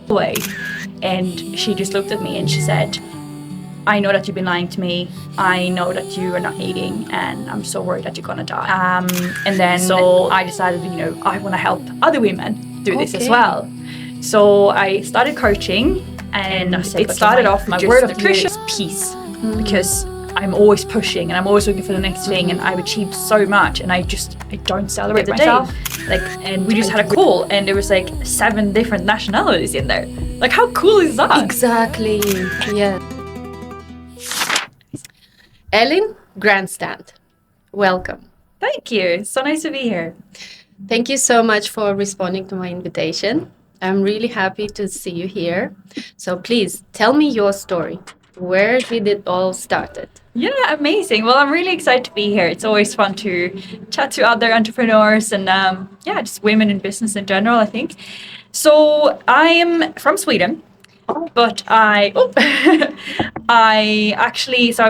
away. And she just looked at me and she said, I know that you've been lying to me. I know that you are not eating, and I'm so worried that you're gonna die. And then so I decided, I want to help other women do this as well. So I started coaching, and it started off my word of nutrition piece, because I'm always pushing and I'm always looking for the next thing, and I've achieved so much, and I don't celebrate myself. And we just had a call, and there was 7 different nationalities in there. How cool is that? Exactly. Yeah. Elin, Granstrand, welcome. Thank you. So nice to be here. Thank you so much for responding to my invitation. I'm really happy to see you here. So please tell me your story. Where did it all started? Yeah, amazing. Well, I'm really excited to be here. It's always fun to chat to other entrepreneurs and just women in business in general, I think. So I am from Sweden. But I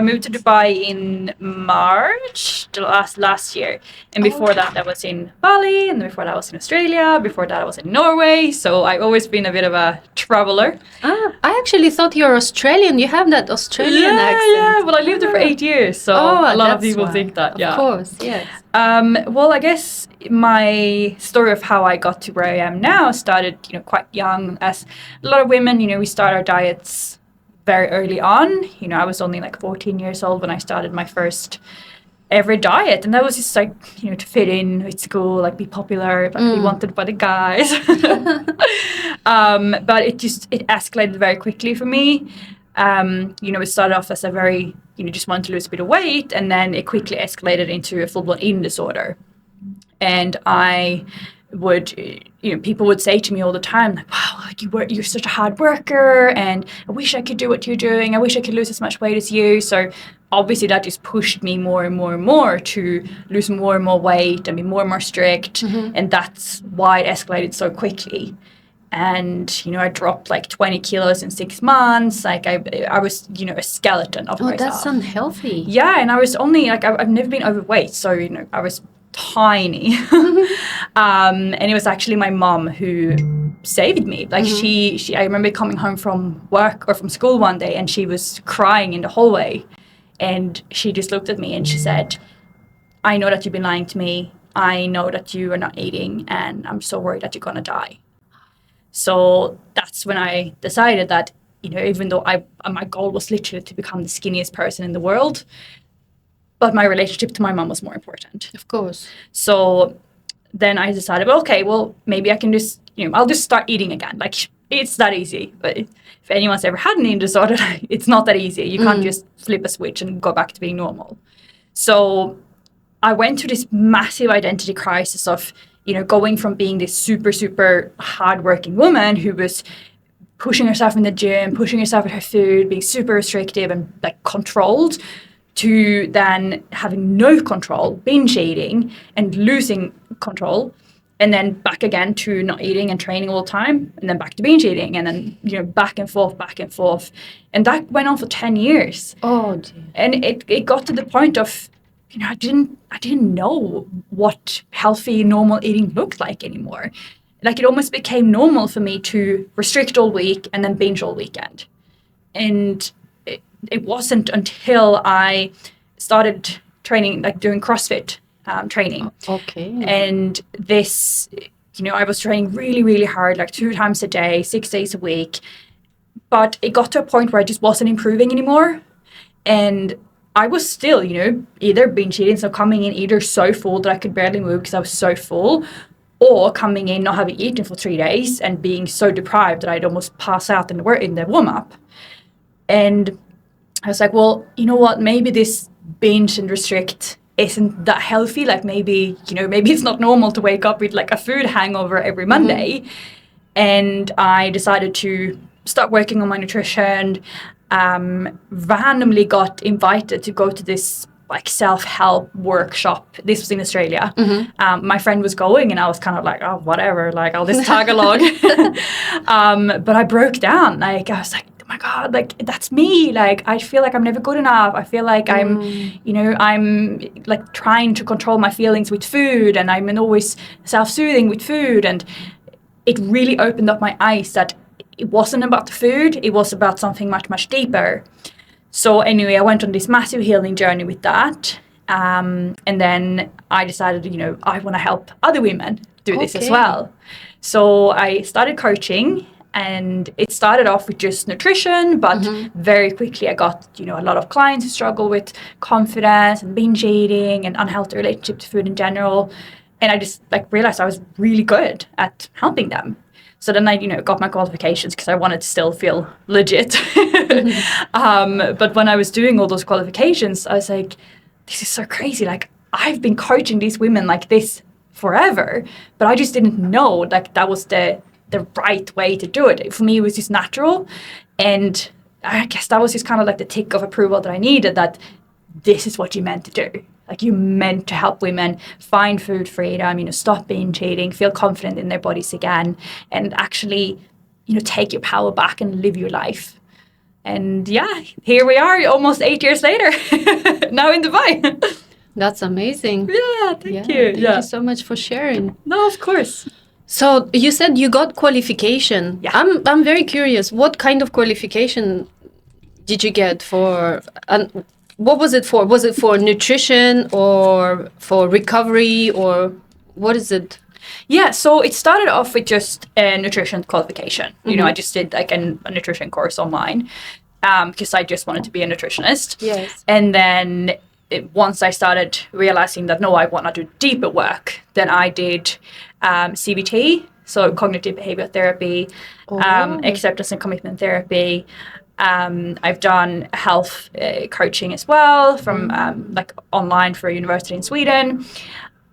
moved to Dubai in March last year, and before that I was in Bali, and before that I was in Australia, before that I was in Norway. So I've always been a bit of a traveler. I actually thought you're Australian. You have that Australian accent. Yeah. Well, I lived there for 8 years, so a lot of people think that. Yeah, of course, yes. Well, I guess my story of how I got to where I am now started, quite young. As a lot of women, we start our diets very early on. I was only 14 years old when I started my first ever diet, and that was just to fit in with school, be popular, be wanted by the guys. But it escalated very quickly for me. It started off as a very, just wanted to lose a bit of weight, and then it quickly escalated into a full-blown eating disorder. And I would, people would say to me all the time, wow, you're such a hard worker, and I wish I could do what you're doing. I wish I could lose as much weight as you. So obviously that just pushed me more and more and more to lose more and more weight and be more and more strict. And that's why it escalated so quickly. And, I dropped 20 kilos in 6 months. I was, a skeleton of myself. Oh, that's unhealthy. Yeah, and I was only, I've never been overweight. So, I was tiny. And it was actually my mom who saved me. She I remember coming home from work or from school one day, and she was crying in the hallway. And she just looked at me and she said, I know that you've been lying to me. I know that you are not eating, and I'm so worried that you're going to die. So that's when I decided that, even though my goal was literally to become the skinniest person in the world, but my relationship to my mom was more important. Of course. So then I decided, well, maybe I can just, I'll just start eating again. It's that easy. But if anyone's ever had an eating disorder, it's not that easy. You can't just flip a switch and go back to being normal. So I went through this massive identity crisis of, going from being this super, super hardworking woman who was pushing herself in the gym, pushing herself with her food, being super restrictive and controlled, to then having no control, binge eating and losing control, and then back again to not eating and training all the time, and then back to binge eating, and then back and forth. And that went on for 10 years. Oh, dear. And it got to the point of, I didn't know what healthy, normal eating looked like anymore. It almost became normal for me to restrict all week and then binge all weekend. And it wasn't until I started training, doing CrossFit training. Okay. And this, I was training really, really hard, 2 times a day, 6 days a week. But it got to a point where I just wasn't improving anymore. And I was still, either binge eating, so coming in either so full that I could barely move because I was so full, or coming in not having eaten for 3 days and being so deprived that I'd almost pass out in the warm-up. And I was like, well, you know what? Maybe this binge and restrict isn't that healthy. Maybe it's not normal to wake up with a food hangover every Monday. And I decided to start working on my nutrition. Randomly got invited to go to this self-help workshop. This was in Australia. My friend was going, and I was kind of oh, whatever, I'll just tag along. But I broke down. I was like, oh my God, that's me. I feel like I'm never good enough. I feel like I'm trying to control my feelings with food, and I'm always self-soothing with food. And it really opened up my eyes that it wasn't about the food, it was about something much, much deeper. So anyway, I went on this massive healing journey with that. And then I decided, I want to help other women do this as well. So I started coaching, and it started off with just nutrition, but very quickly I got, a lot of clients who struggle with confidence and binge eating and unhealthy relationship to food in general. And I just realized I was really good at helping them. So then I, got my qualifications because I wanted to still feel legit. But when I was doing all those qualifications, I was like, this is so crazy. I've been coaching these women like this forever, but I just didn't know that was the right way to do it. For me, it was just natural. And I guess that was just kind of the tick of approval that I needed, that this is what you meant to do. You meant to help women find food freedom, stop binge eating, feel confident in their bodies again, and actually, take your power back and live your life. And yeah, here we are almost 8 years later, now in Dubai. That's amazing. Yeah, thank you. Thank you so much for sharing. No, of course. So you said you got qualification. Yeah. I'm very curious. What kind of qualification did you get for? What was it for? Was it for nutrition or for recovery, or what is it? Yeah, so it started off with just a nutrition qualification. I just did a nutrition course online because I just wanted to be a nutritionist. Yes. And then once I started realizing that, no, I want to do deeper work, then I did CBT, so cognitive behavioral therapy, acceptance and commitment therapy. I've done health coaching as well from online for a university in Sweden.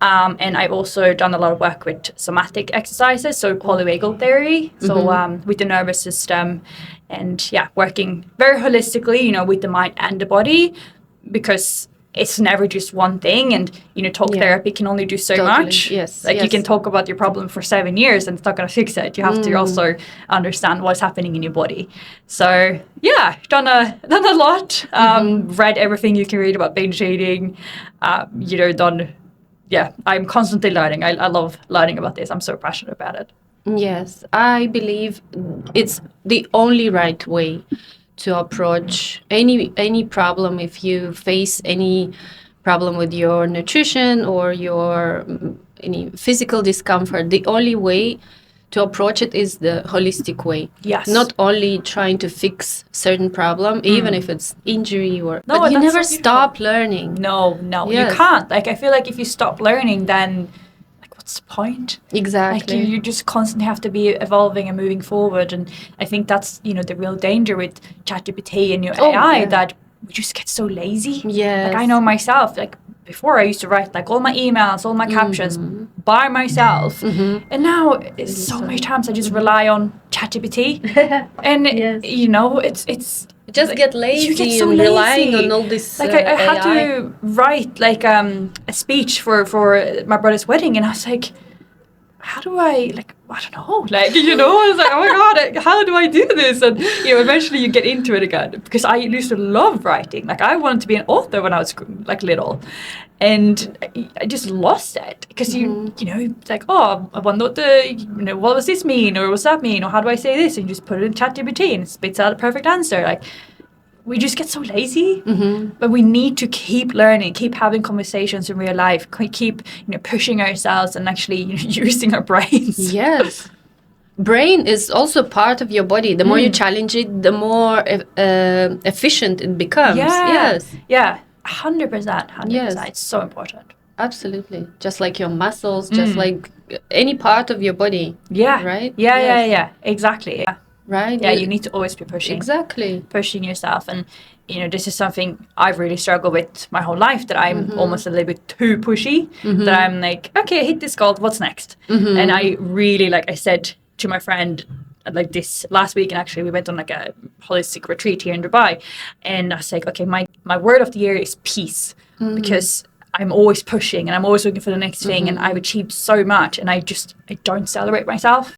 And I've also done a lot of work with somatic exercises, so polyvagal theory, so with the nervous system, and working very holistically, with the mind and the body, because it's never just one thing, and talk therapy can only do so much. Yes, you can talk about your problem for 7 years and it's not going to fix it. You have to also understand what's happening in your body. So done a lot. Read everything you can read about binge eating. I'm constantly learning. I love learning about this. I'm so passionate about it. Yes, I believe it's the only right way to approach any problem. If you face any problem with your nutrition or your any physical discomfort, the only way to approach it is the holistic way. Yes. Not only trying to fix certain problem, even if it's injury or... No, but you never so stop learning. No, Yes. you can't. I feel like if you stop learning, then what's the point? Exactly. You just constantly have to be evolving and moving forward. And I think that's, the real danger with ChatGPT and your AI, that we just get so lazy. Yes. I know myself, before I used to write all my emails, all my captions by myself. And now it's so many times I just rely on ChatGPT. And, it's just get lazy you get so and lazy. relying on all this I had to write a speech for my brother's wedding, and I was like, how do I don't know, I was like, oh my god, how do I do this? And eventually you get into it again, because I used to love writing. I wanted to be an author when I was little, and I just lost it because it's like, oh, I wonder what does this mean, or what's that mean, or how do I say this, and you just put it in ChatGPT and it spits out a perfect answer. We just get so lazy, but we need to keep learning, keep having conversations in real life, keep pushing ourselves and actually using our brains. Yes. Brain is also part of your body. The more you challenge it, the more efficient it becomes. Yes. Yeah, 100%. 100%. Yes. It's so important. Absolutely. Just like your muscles, just like any part of your body. Yeah. Right? Yeah. Exactly. Yeah. Right? Yeah, you need to always be pushing. Exactly. Pushing yourself. And, this is something I've really struggled with my whole life, that I'm almost a little bit too pushy, that I'm like, okay, I hit this goal, what's next? And I really, I said to my friend, this last week, and actually we went on a holistic retreat here in Dubai, and I was like, okay, my word of the year is peace, because I'm always pushing and I'm always looking for the next thing, and I've achieved so much, and I don't celebrate myself.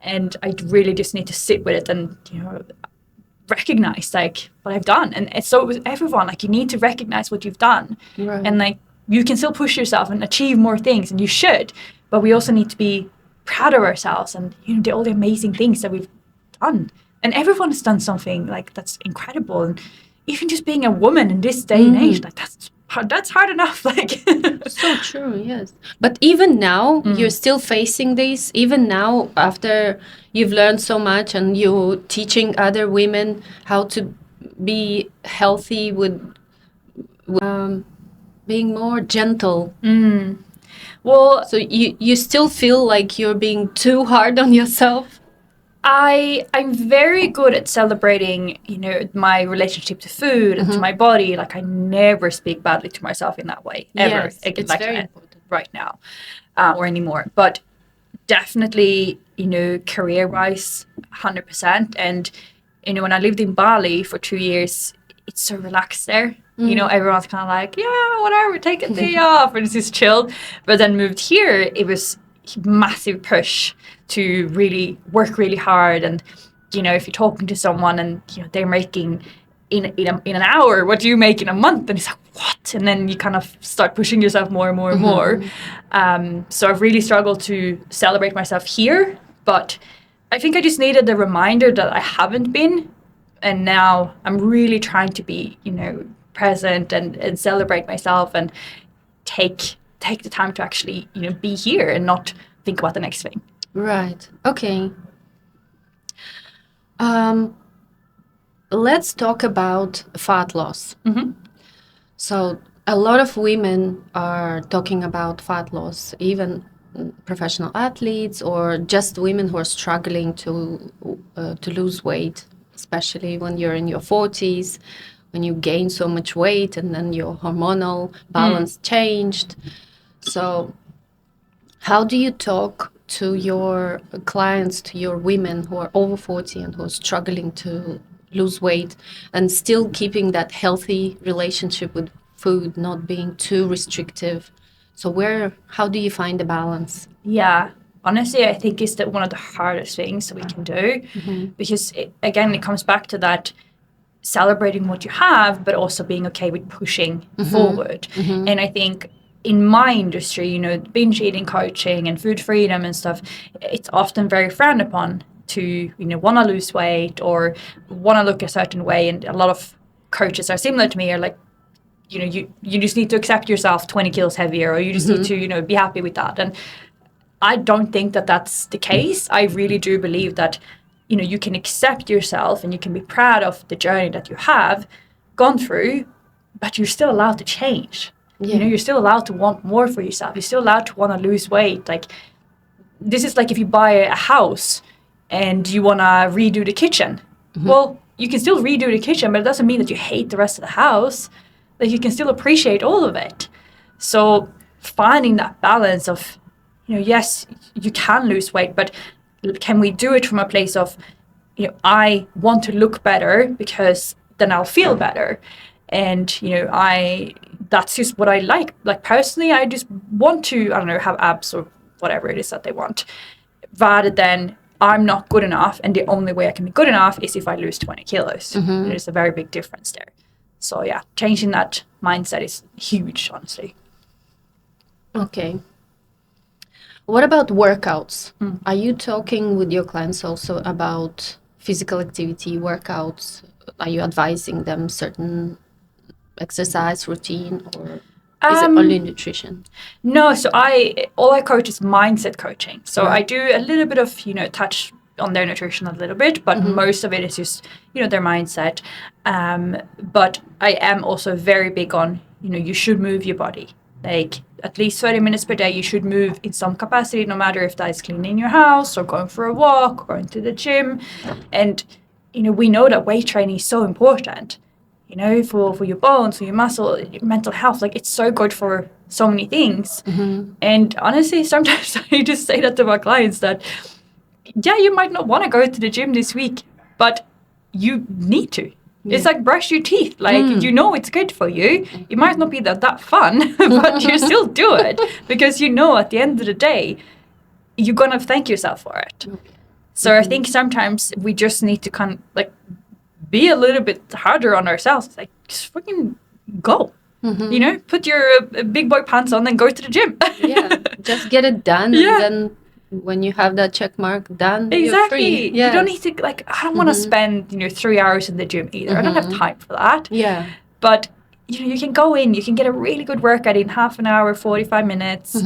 And I really just need to sit with it and, recognize what I've done. And so with everyone, you need to recognize what you've done. Right. And you can still push yourself and achieve more things, and you should. But we also need to be proud of ourselves and all the amazing things that we've fun. And everyone's done something like that's incredible. And even just being a woman in this day and age, like that's hard enough. Like So true, yes. But even now, you're still facing this. Even now, after you've learned so much and you're teaching other women how to be healthy with being more gentle. Well, So you still feel like you're being too hard on yourself? I'm very good at celebrating, my relationship to food and to my body. Like I never speak badly to myself in that way ever. Yes, it's like very important. right now or anymore. But definitely, career-wise, 100%. And when I lived in Bali for 2 years, it's so relaxed there. Everyone's kind of like, yeah, whatever, take a day off, and it's just chill. But then moved here, it was massive push to really work really hard. And if you're talking to someone and they're making in an hour what do you make in a month, and it's like, what? And then you kind of start pushing yourself more and more and more. So I've really struggled to celebrate myself here, but I think I just needed the reminder that I haven't been, and now I'm really trying to be present and celebrate myself and take the time to actually be here and not think about the next thing. Right. Okay. Let's talk about fat loss. So a lot of women are talking about fat loss, even professional athletes or just women who are struggling to lose weight, especially when you're in your 40s, when you gain so much weight and then your hormonal balance changed. So how do you talk to your clients, to your women who are over 40 and who are struggling to lose weight and still keeping that healthy relationship with food, not being too restrictive? So how do you find the balance? Yeah, honestly, I think it's one of the hardest things that we can do, because it comes back to that celebrating what you have, but also being okay with pushing forward. And I think in my industry, binge eating coaching and food freedom and stuff, it's often very frowned upon to, want to lose weight or want to look a certain way. And a lot of coaches are similar to me, are like, you just need to accept yourself 20 kilos heavier, or you just need to, be happy with that. And I don't think that that's the case. I really do believe that, you can accept yourself and you can be proud of the journey that you have gone through, but you're still allowed to change. You're still allowed to want more for yourself. You're still allowed to want to lose weight. Like, this is like if you buy a house and you want to redo the kitchen. Well, you can still redo the kitchen, but it doesn't mean that you hate the rest of the house. Like, you can still appreciate all of it. So finding that balance of, yes, you can lose weight, but can we do it from a place of, I want to look better because then I'll feel better. And, that's just what I like. Like, personally, I just want to, I don't know, have abs or whatever it is that they want, rather than I'm not good enough. And the only way I can be good enough is if I lose 20 kilos. There's a very big difference there. So yeah, changing that mindset is huge, honestly. Okay. What about workouts? Are you talking with your clients also about physical activity, workouts? Are you advising them certain exercise routine, or is it only nutrition? No, so all I coach is mindset coaching. So I do a little bit of, touch on their nutrition a little bit, but most of it is just, their mindset. But I am also very big on, you should move your body. Like, at least 30 minutes per day, you should move in some capacity, no matter if that is cleaning your house or going for a walk or going to the gym. And, we know that weight training is so important, for your bones, for your muscle, your mental health. Like, it's so good for so many things. And honestly, sometimes I just say that to my clients that, yeah, you might not want to go to the gym this week, but you need to. Yeah. It's like brush your teeth. Like, it's good for you. It might not be that fun, but you still do it because at the end of the day, you're going to thank yourself for it. So I think sometimes we just need to kind of like be a little bit harder on ourselves. It's like, just fucking go. Put your big boy pants on and go to the gym. Yeah, just get it done and then when you have that check mark done, you're Exactly. free. You don't need to, like, I don't want to spend, 3 hours in the gym either. I don't have time for that. Yeah. But, you can go in, you can get a really good workout in half an hour, 45 minutes.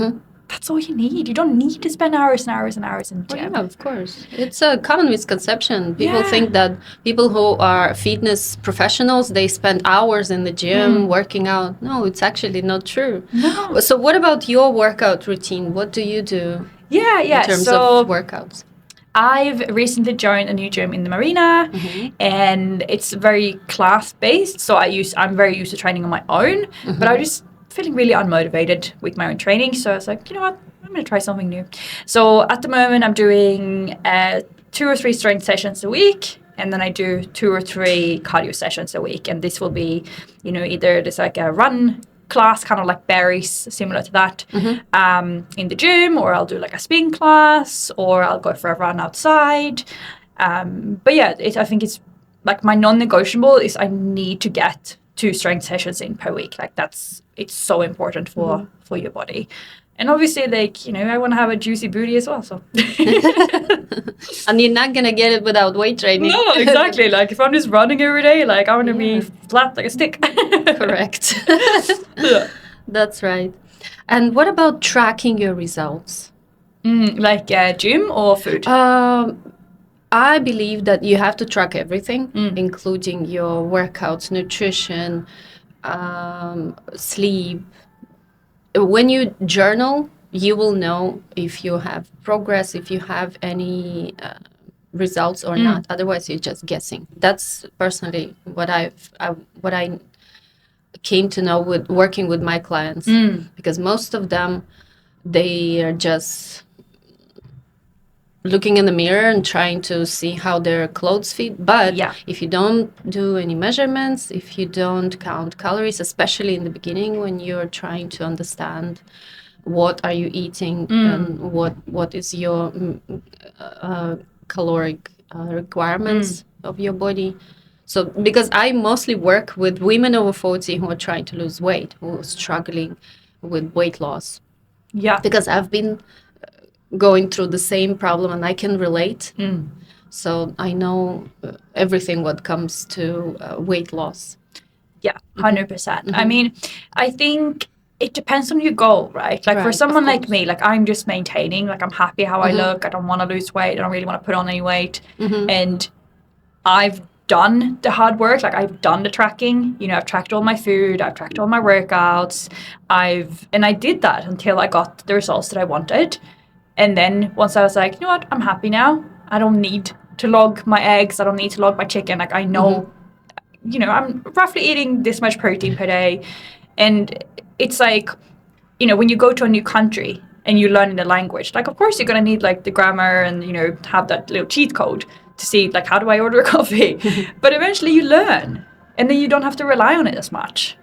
That's all you need. You don't need to spend hours and hours and hours in the gym. Yeah, of course. It's a common misconception. People think that people who are fitness professionals, they spend hours in the gym working out. No, it's actually not true. No. So what about your workout routine? What do you do in terms of workouts? I've recently joined a new gym in the marina, and it's very class-based. So I'm very used to training on my own, but I just feeling really unmotivated with my own training. So I was like, you know what, I'm going to try something new. So at the moment, I'm doing 2 or 3 strength sessions a week, and then I do 2 or 3 cardio sessions a week. And this will be, either there's like a run class, kind of like berries, similar to that, in the gym, or I'll do like a spin class, or I'll go for a run outside. But yeah, I think it's like my non-negotiable is I need to get 2 strength sessions in per week. Like it's so important for your body. And obviously, like, I want to have a juicy booty as well. So, and you're not gonna get it without weight training. No, exactly. Like if I'm just running every day, like I want to be flat like a stick. Correct. That's right. And what about tracking your results? Like gym or food? I believe that you have to track everything, including your workouts, nutrition, sleep. When you journal, you will know if you have progress, if you have any results or not. Otherwise, you're just guessing. That's personally what I came to know with working with my clients, because most of them, they are just looking in the mirror and trying to see how their clothes fit. But if you don't do any measurements, if you don't count calories, especially in the beginning when you're trying to understand what are you eating and what is your caloric requirements of your body. So because I mostly work with women over 40 who are trying to lose weight, who are struggling with weight loss. Yeah. Because I've been going through the same problem and I can relate. So I know everything what comes to weight loss. Yeah, 100%. I mean, I think it depends on your goal, right? Like for someone like me, like I'm just maintaining, like I'm happy how I look. I don't want to lose weight. I don't really want to put on any weight. And I've done the hard work. Like I've done the tracking, I've tracked all my food. I've tracked all my workouts. And I did that until I got the results that I wanted. And then once I was like, you know what, I'm happy now. I don't need to log my eggs. I don't need to log my chicken. Like I know, I'm roughly eating this much protein per day. And it's like, when you go to a new country and you learn the language, like of course you're going to need like the grammar and, have that little cheat code to see like, how do I order a coffee? But eventually you learn and then you don't have to rely on it as much.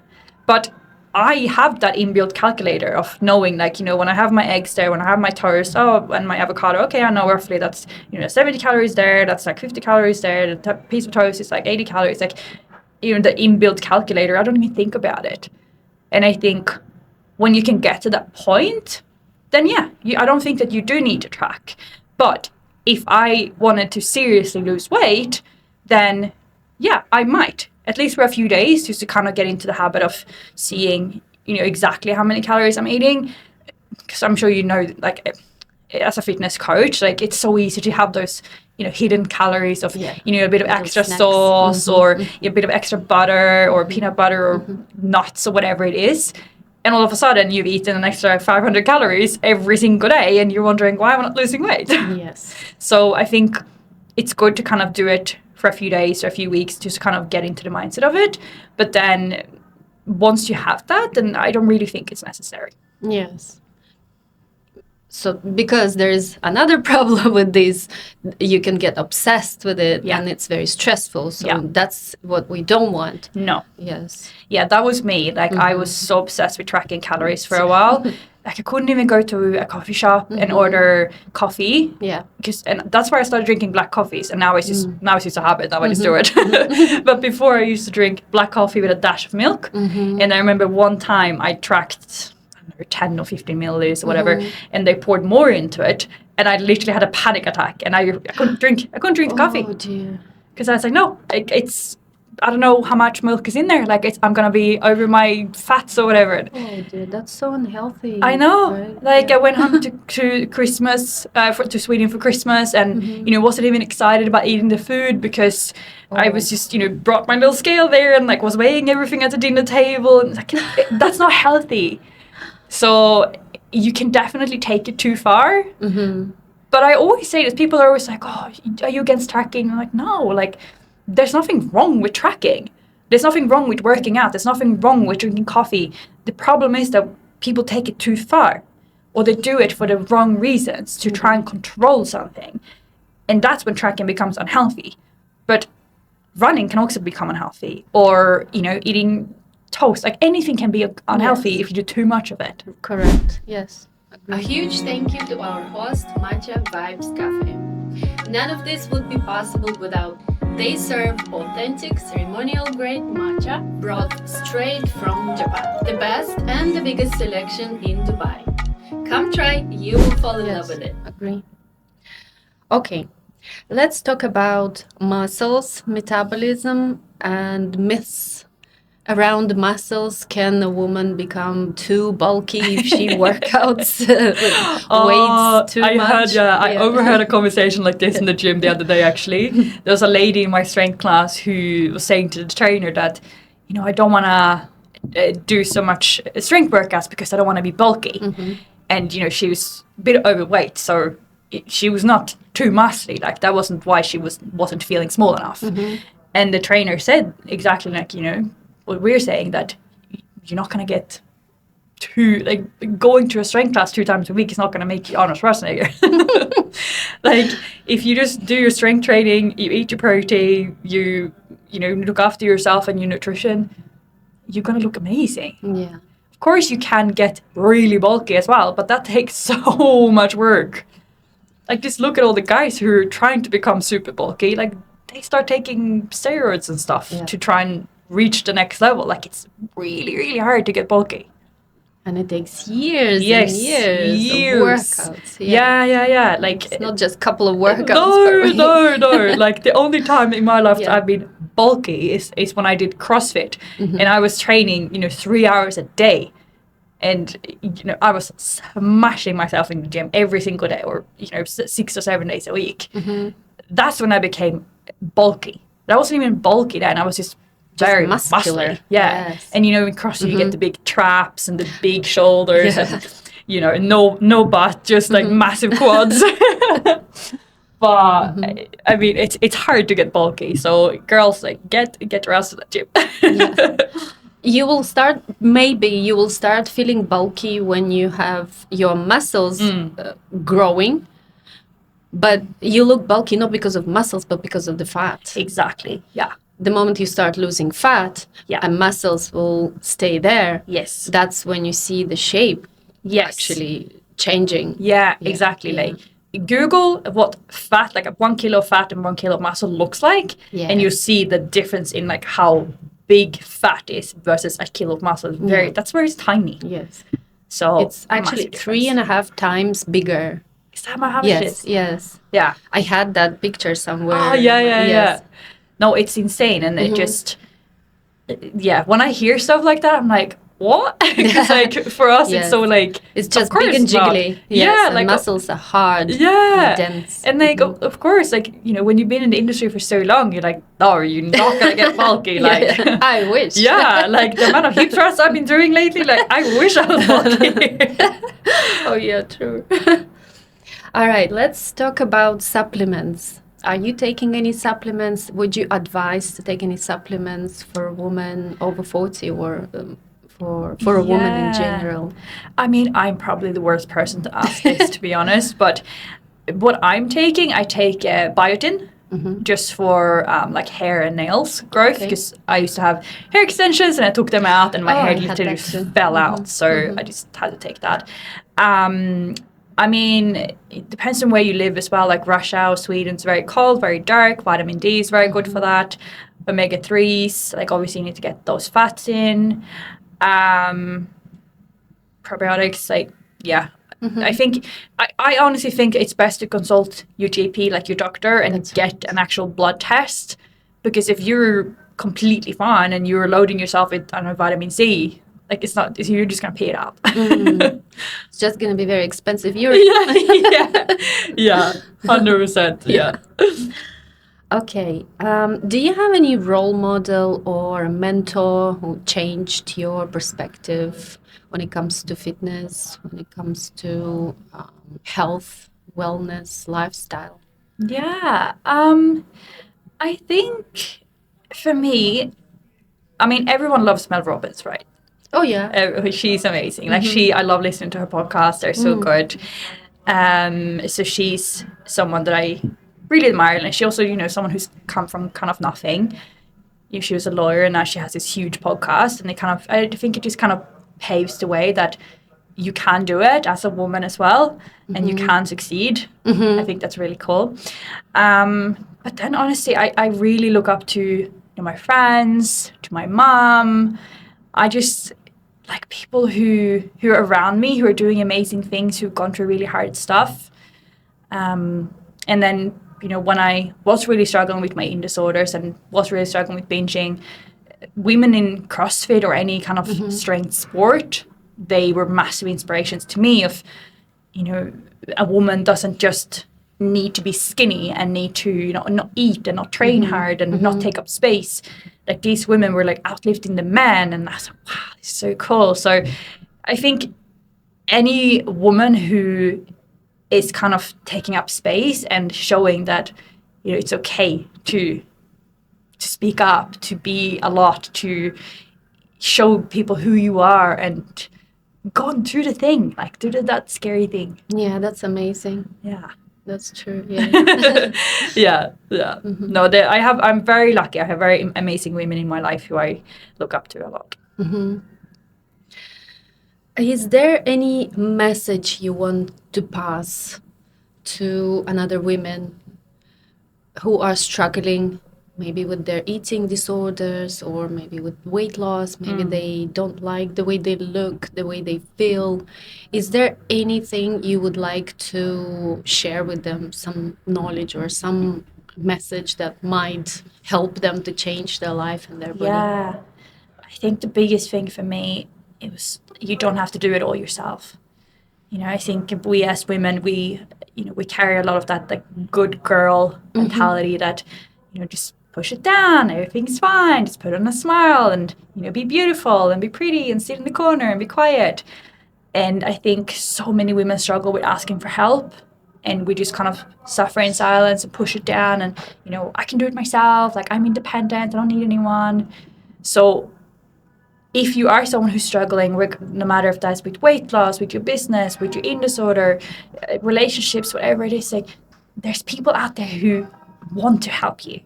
But I have that inbuilt calculator of knowing, like, when I have my eggs there, when I have my toast, and my avocado, okay, I know roughly that's, 70 calories there, that's like 50 calories there, the piece of toast is like 80 calories, like, the inbuilt calculator, I don't even think about it. And I think when you can get to that point, then I don't think that you do need to track. But if I wanted to seriously lose weight, then I might. At least for a few days, just to kind of get into the habit of seeing, exactly how many calories I'm eating. Because I'm sure like, as a fitness coach, like, it's so easy to have those, hidden calories of, a bit of extra snacks. sauce or a bit of extra butter or peanut butter or nuts or whatever it is. And all of a sudden, you've eaten an extra 500 calories every single day, and you're wondering, why am I not losing weight? Yes. So I think it's good to kind of do it for a few days or a few weeks, just kind of get into the mindset of it. But then once you have that, then I don't really think it's necessary. Yes. So because there's another problem with this, you can get obsessed with it and it's very stressful. So that's what we don't want. No. Yes. Yeah, that was me. Like I was so obsessed with tracking calories for a while. Like I couldn't even go to a coffee shop and order coffee. Yeah. And that's why I started drinking black coffees. And now it's just a habit. Now I just do it. But before I used to drink black coffee with a dash of milk. And I remember one time I tracked 10 or 15 milliliters or whatever, and they poured more into it. and I literally had a panic attack, and I couldn't drink the coffee. Oh dear. Because I was like, no, it's, I don't know how much milk is in there. Like, I'm going to be over my fats or whatever. Oh dear, that's so unhealthy. I know. Right? Like, Yeah. I went home to Christmas, to Sweden for Christmas, and, you know, wasn't even excited about eating the food because I was just, you know, brought my little scale there and, like, was weighing everything at the dinner table. And, like, that's not healthy. So you can definitely take it too far. But I always say this, people are always like, oh, are you against tracking? I'm like, no, like, there's nothing wrong with tracking. There's nothing wrong with working out. There's nothing wrong with drinking coffee. The problem is that people take it too far, or they do it for the wrong reasons to try and control something. And that's when tracking becomes unhealthy. But running can also become unhealthy, or, you know, eating toast. Like, anything can be unhealthy if you do too much of it. Correct. Yes. A huge thank you to our host, Matcha Vibes Cafe. None of this would be possible without they serve authentic ceremonial grade matcha brought straight from Japan. The best and the biggest selection in Dubai. Come try, you will fall in love with it. Agree. Okay, let's talk about muscles, metabolism, and myths. Around muscles, can a woman become too bulky if she workouts weights too much? I overheard a conversation like this in the gym the other day, actually. There was a lady in my strength class who was saying to the trainer that, you know, I don't want to do so much strength workouts because I don't want to be bulky. And, you know, she was a bit overweight, so she was not too muscly. Like, that wasn't why she wasn't feeling small enough. And the trainer said exactly like, you know, what we're saying, that you're not going to get too, like, going to a strength class 2 times a week is not going to make you Arnold Schwarzenegger. Like, if you just do your strength training, you eat your protein, you know, look after yourself and your nutrition, you're going to look amazing. Yeah. Of course, you can get really bulky as well, but that takes so much work. Like, just look at all the guys who are trying to become super bulky. Like, they start taking steroids and stuff to try and reach the next level. Like, it's really, really hard to get bulky. And it takes years and years of workouts. Yeah. Like, it's not just a couple of workouts. No. Like, the only time in my life that I've been bulky is when I did CrossFit. And I was training, you know, 3 hours a day. And, you know, I was smashing myself in the gym every single day, or, you know, 6 or 7 days a week. That's when I became bulky. I wasn't even bulky then. I was just very muscular. Yeah. Yes. And, you know, in CrossFit you get the big traps and the big shoulders and, you know, no butt, just like massive quads. But I mean, it's hard to get bulky. So girls, like, get your ass to the gym. You will start feeling bulky when you have your muscles growing. But you look bulky not because of muscles, but because of the fat. Exactly. Yeah. The moment you start losing fat, and muscles will stay there. Yes. That's when you see the shape actually changing. Yeah, exactly. Like, Google what fat, like 1 kilo of fat and 1 kilo of muscle looks like, and you see the difference in, like, how big fat is versus a kilo of muscle. That's where it's tiny. Yes. So it's actually 3.5 times bigger. Is that how it is? Yes. Yeah. I had that picture somewhere. Oh, yeah. No, it's insane. And it just, when I hear stuff like that, I'm like, what? Because, like, for us, it's so, like, it's just big and jiggly. And like, muscles are hard. Yeah. And dense. And, like, of course, like, you know, when you've been in the industry for so long, you're like, oh, you're not going to get bulky. Like, I wish. Yeah. Like, the amount of hip thrusts I've been doing lately, like, I wish I was bulky. Oh, yeah, true. All right, let's talk about supplements. Are you taking any supplements? Would you advise to take any supplements for a woman over 40 or for a woman in general? I mean, I'm probably the worst person to ask this, to be honest. But what I'm taking, I take biotin. Just for like hair and nails growth, because I used to have hair extensions and I took them out and my hair literally fell out. So I just had to take that. I mean, it depends on where you live as well. Like Russia or Sweden's very cold, very dark. Vitamin D is very good for that. Omega-3s, like obviously you need to get those fats in. Probiotics, like, I think, I honestly think it's best to consult your GP, like your doctor, and That's get right. an actual blood test. Because if you're completely fine and you're loading yourself with, I don't know, vitamin C, like it's not, you're just going to pay it up. It's just going to be very expensive. You're Yeah, 100%. Yeah. Okay. Do you have any role model or a mentor who changed your perspective when it comes to fitness, when it comes to health, wellness, lifestyle? Yeah. I think for me, I mean, everyone loves Mel Robbins, right? Oh, yeah. She's amazing. Like I love listening to her podcast. They're so good. So she's someone that I really admire, and she also, someone who's come from kind of nothing. She was a lawyer, and now she has this huge podcast, and I think it just kind of paves the way that you can do it as a woman as well, and you can succeed. I think that's really cool. But then honestly, I really look up to my friends, to my mom. I just like people who are around me, who are doing amazing things, who've gone through really hard stuff. And then, when I was really struggling with my eating disorders and was really struggling with binging, women in CrossFit or any kind of strength sport, they were massive inspirations to me of, a woman doesn't just need to be skinny and need to, not eat and not train hard and not take up space. Like these women were like outlifting the men, and I was like, wow, this is so cool. So I think any woman who is kind of taking up space and showing that, it's okay to speak up, to be a lot, to show people who you are and gone through the thing, like do that scary thing. Yeah, that's amazing. Yeah. That's true. Yeah. Yeah. No, I'm very lucky. I have very amazing women in my life who I look up to a lot. Is there any message you want to pass to another women who are struggling maybe with their eating disorders or maybe with weight loss? Maybe they don't like the way they look, the way they feel. Is there anything you would like to share with them, some knowledge or some message that might help them to change their life and their body? Yeah. I think the biggest thing for me, it was you don't have to do it all yourself. I think we as women, we carry a lot of that like good girl mentality that, just push it down, everything's fine, just put on a smile and, be beautiful and be pretty and sit in the corner and be quiet. And I think so many women struggle with asking for help, and we just kind of suffer in silence and push it down and, I can do it myself, like I'm independent, I don't need anyone. So if you are someone who's struggling, no matter if that's with weight loss, with your business, with your eating disorder, relationships, whatever it is, like there's people out there who want to help you.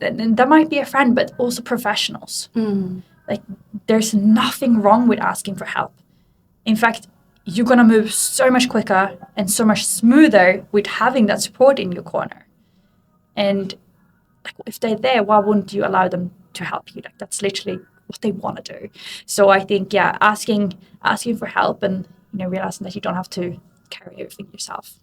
And that might be a friend, but also professionals. Like there's nothing wrong with asking for help. In fact, you're going to move so much quicker and so much smoother with having that support in your corner. And like, if they're there, why wouldn't you allow them to help you? Like that's literally what they want to do. So I think, asking for help and, realizing that you don't have to carry everything yourself.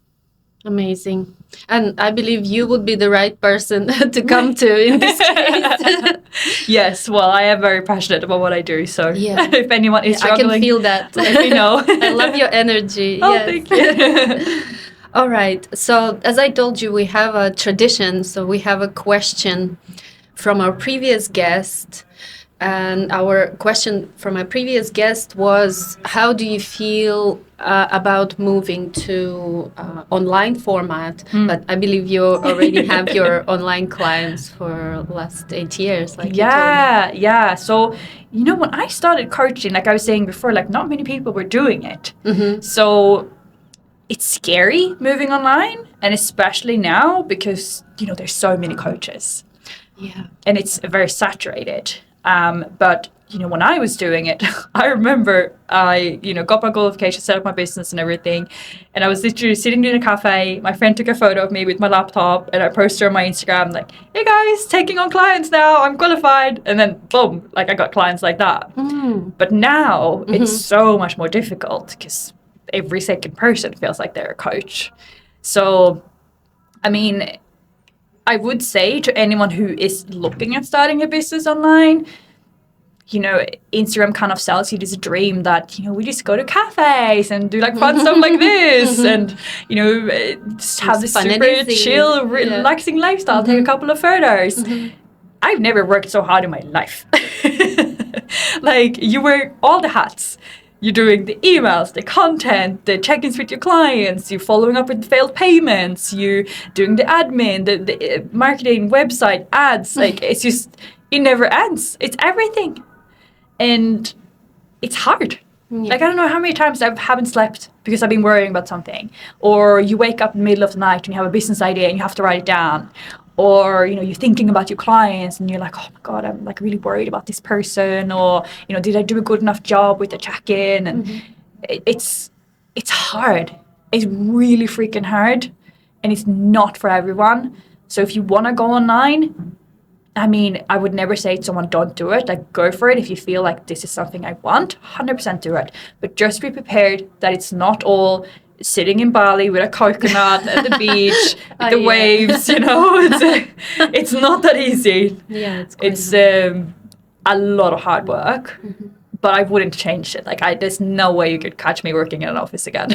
Amazing. And I believe you would be the right person to come to in this case. Yes, well, I am very passionate about what I do. So if anyone is struggling, I can feel that. Let me know. I love your energy. Oh, thank you. All right. So as I told you, we have a tradition. So we have a question from our previous guest. And our question from our previous guest was, how do you feel about moving to online format? But I believe you already have your online clients for the last 8 years. Like yeah. So, when I started coaching, like I was saying before, like not many people were doing it. So it's scary moving online, and especially now because, there's so many coaches. Yeah. And it's very saturated. But, when I was doing it, I remember I, got my qualification, set up my business and everything. And I was literally sitting in a cafe. My friend took a photo of me with my laptop and I posted her on my Instagram like, hey guys, taking on clients now. I'm qualified. And then boom, like I got clients like that. But now it's so much more difficult because every second person feels like they're a coach. So, I mean, I would say to anyone who is looking at starting a business online, you know, Instagram kind of sells you this dream that, you know, we just go to cafes and do like fun stuff like this and, you know, just have this super chill, relaxing lifestyle, take a couple of photos. I've never worked so hard in my life. Like, you wear all the hats. You're doing the emails, the content, the check-ins with your clients, you're following up with failed payments, you're doing the admin, the marketing, website, ads. Like, it's just, it never ends. It's everything. And it's hard. Yeah. Like, I don't know how many times I haven't slept because I've been worrying about something. Or you wake up in the middle of the night and you have a business idea and you have to write it down. Or, you know, you're thinking about your clients and you're like, oh my God, I'm like really worried about this person. Or, you know, did I do a good enough job with the check-in? And it's hard. It's really freaking hard. And it's not for everyone. So if you want to go online, I mean, I would never say to someone, don't do it. Like, go for it. If you feel like this is something I want, 100% do it. But just be prepared that it's not all sitting in Bali with a coconut at the beach, with the waves, you know. It's not that easy. Yeah, it's a lot of hard work, but I wouldn't change it. Like, there's no way you could catch me working in an office again.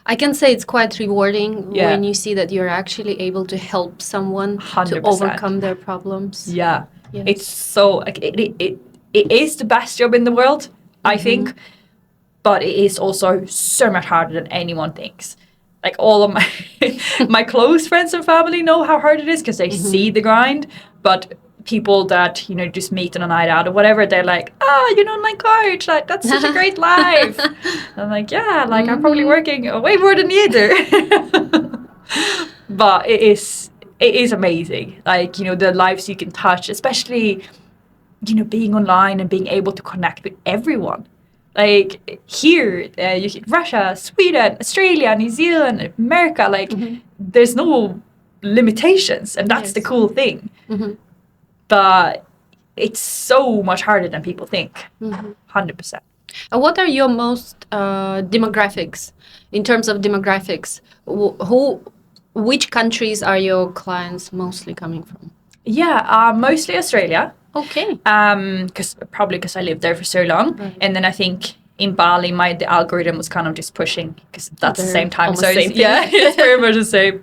I can say it's quite rewarding when you see that you're actually able to help someone 100%. To overcome their problems. Yeah, yes. It's so, like, it is the best job in the world, I think. But it is also so much harder than anyone thinks. Like, all of my close friends and family know how hard it is because they see the grind. But people that, you know, just meet on a night out or whatever, they're like, you're an online coach. Like, that's such a great life. I'm like, yeah, like, I'm probably working way more than you do. But it is amazing. Like, you know, the lives you can touch, especially, you know, being online and being able to connect with everyone. Like, here, Russia, Sweden, Australia, New Zealand, America, like, there's no limitations. And that's the cool thing. But it's so much harder than people think. 100%. What are your most demographics? In terms of demographics, which countries are your clients mostly coming from? Yeah, mostly Australia. Okay. Because I lived there for so long, and then I think in Bali, the algorithm was kind of just pushing because that's the same time zone. Yeah, it's very much the same.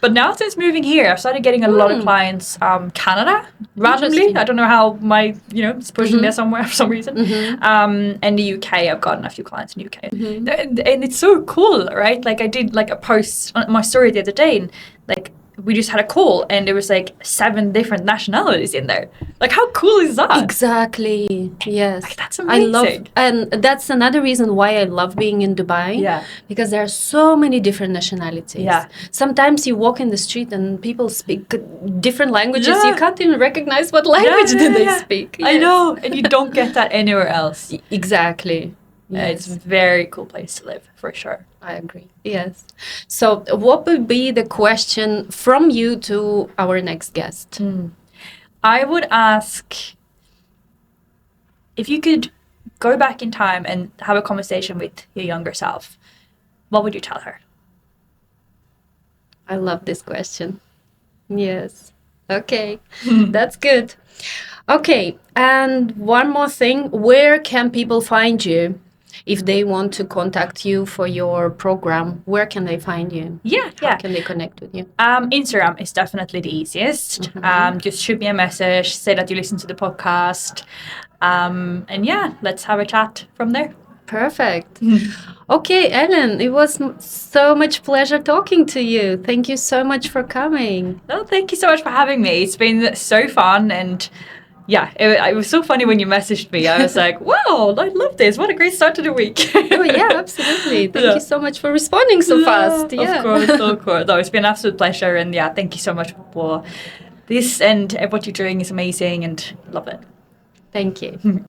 But now since moving here, I've started getting a lot of clients. Canada, randomly. I don't know how it's pushing there somewhere for some reason. And the UK, I've gotten a few clients in the UK, and it's so cool, right? Like, I did like a post on my story the other day, and like, we just had a call and there was like 7 different nationalities in there. Like, how cool is that? Exactly. Yes. Like, that's amazing. And that's another reason why I love being in Dubai. Yeah. Because there are so many different nationalities. Yeah. Sometimes you walk in the street and people speak different languages. Yeah. You can't even recognize what language they speak. Yes. I know. And you don't get that anywhere else. Exactly. Yes. It's a very cool place to live, for sure. I agree. Yes. So what would be the question from you to our next guest? I would ask, if you could go back in time and have a conversation with your younger self, what would you tell her? I love this question. Yes. Okay. That's good. Okay. And one more thing. Where can people find you? If they want to contact you for your program, where can they find you? How can they connect with you? Instagram is definitely the easiest. Just shoot me a message, say that you listen to the podcast. And let's have a chat from there. Perfect. Okay, Elin, it was so much pleasure talking to you. Thank you so much for coming. Well, thank you so much for having me. It's been so fun, and it was so funny when you messaged me. I was like, wow, I love this. What a great start to the week. Oh, yeah, absolutely. Thank you so much for responding so fast. Yeah. Of course. No, it's been an absolute pleasure. And thank you so much for this. And what you're doing is amazing and love it. Thank you.